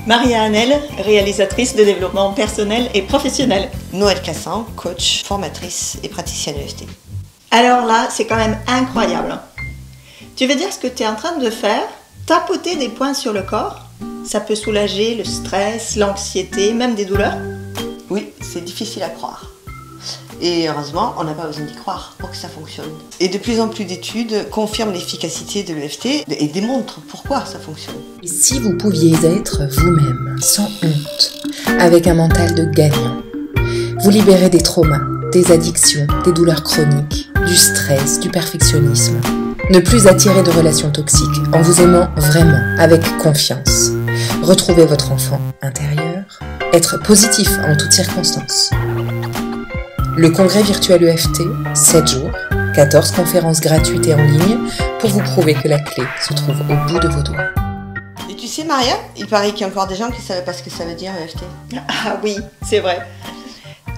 Maria Hanel, réalisatrice de développement personnel et professionnel. Noël Cassan, coach, formatrice et praticienne EFT. Alors là, c'est quand même incroyable. Tu veux dire ce que tu es en train de faire? Tapoter des points sur le corps? Ça peut soulager le stress, l'anxiété, même des douleurs? Oui, c'est difficile à croire. Et heureusement, on n'a pas besoin d'y croire pour que ça fonctionne. Et de plus en plus d'études confirment l'efficacité de l'EFT et démontrent pourquoi ça fonctionne. Et si vous pouviez être vous-même, sans honte, avec un mental de gagnant, vous libérer des traumas, des addictions, des douleurs chroniques, du stress, du perfectionnisme, ne plus attirer de relations toxiques en vous aimant vraiment, avec confiance, retrouver votre enfant intérieur, être positif en toutes circonstances. Le congrès virtuel EFT, 7 jours, 14 conférences gratuites et en ligne pour vous prouver que la clé se trouve au bout de vos doigts. Et tu sais Maria, il paraît qu'il y a encore des gens qui ne savaient pas ce que ça veut dire EFT. Ah oui, c'est vrai.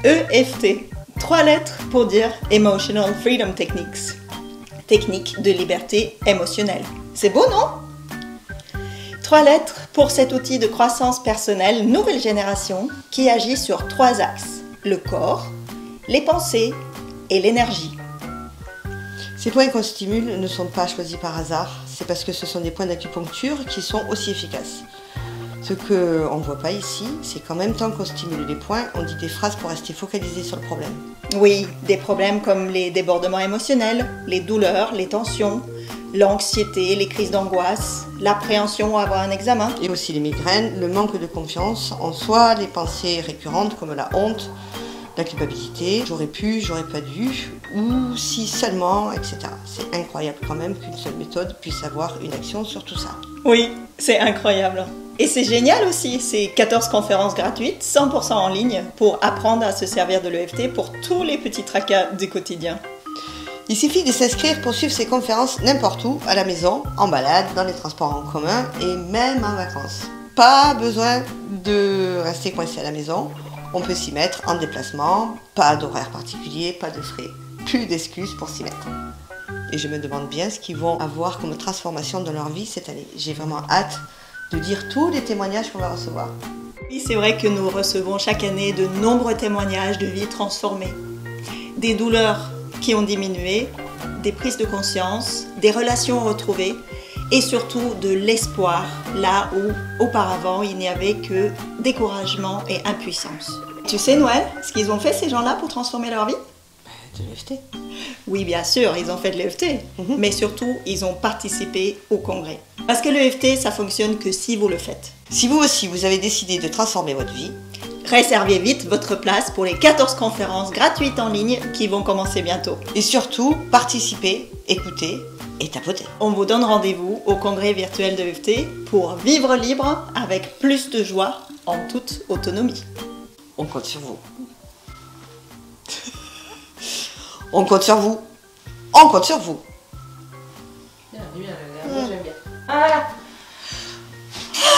EFT, 3 lettres pour dire Emotional Freedom Techniques. Technique de liberté émotionnelle. C'est beau, non? 3 lettres pour cet outil de croissance personnelle nouvelle génération qui agit sur 3 axes. Le corps, les pensées et l'énergie. Ces points qu'on stimule ne sont pas choisis par hasard, c'est parce que ce sont des points d'acupuncture qui sont aussi efficaces. Ce qu'on ne voit pas ici, c'est qu'en même temps qu'on stimule les points, on dit des phrases pour rester focalisé sur le problème. Oui, des problèmes comme les débordements émotionnels, les douleurs, les tensions, l'anxiété, les crises d'angoisse, l'appréhension à avoir un examen. Et aussi les migraines, le manque de confiance en soi, les pensées récurrentes comme la honte, la culpabilité, j'aurais pu, j'aurais pas dû, ou si seulement, etc. C'est incroyable quand même qu'une seule méthode puisse avoir une action sur tout ça. Oui, c'est incroyable. Et c'est génial aussi, ces 14 conférences gratuites, 100% en ligne, pour apprendre à se servir de l'EFT pour tous les petits tracas du quotidien. Il suffit de s'inscrire pour suivre ces conférences n'importe où, à la maison, en balade, dans les transports en commun et même en vacances. Pas besoin de rester coincé à la maison. On peut s'y mettre en déplacement, pas d'horaire particulier, pas de frais, plus d'excuses pour s'y mettre. Et je me demande bien ce qu'ils vont avoir comme transformation dans leur vie cette année. J'ai vraiment hâte de dire tous les témoignages qu'on va recevoir. Oui, c'est vrai que nous recevons chaque année de nombreux témoignages de vies transformées. Des douleurs qui ont diminué, des prises de conscience, des relations retrouvées et surtout de l'espoir, là où auparavant il n'y avait que découragement et impuissance. Tu sais Noël, ce qu'ils ont fait ces gens-là pour transformer leur vie? De l'EFT. Oui, bien sûr, ils ont fait de l'EFT, mais surtout, ils ont participé au congrès. Parce que l'EFT, ça fonctionne que si vous le faites. Si vous aussi, vous avez décidé de transformer votre vie, réservez vite votre place pour les 14 conférences gratuites en ligne qui vont commencer bientôt. Et surtout, participez, écoutez et tapotez. On vous donne rendez-vous au congrès virtuel de l'EFT pour vivre libre avec plus de joie en toute autonomie. On compte sur vous. On compte sur vous. On compte sur vous. Bien, j'aime bien. Ah j'ai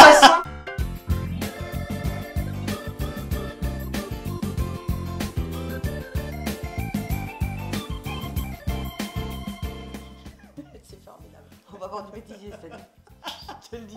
60. C'est formidable. On va avoir du métier cette année. Je te le dis.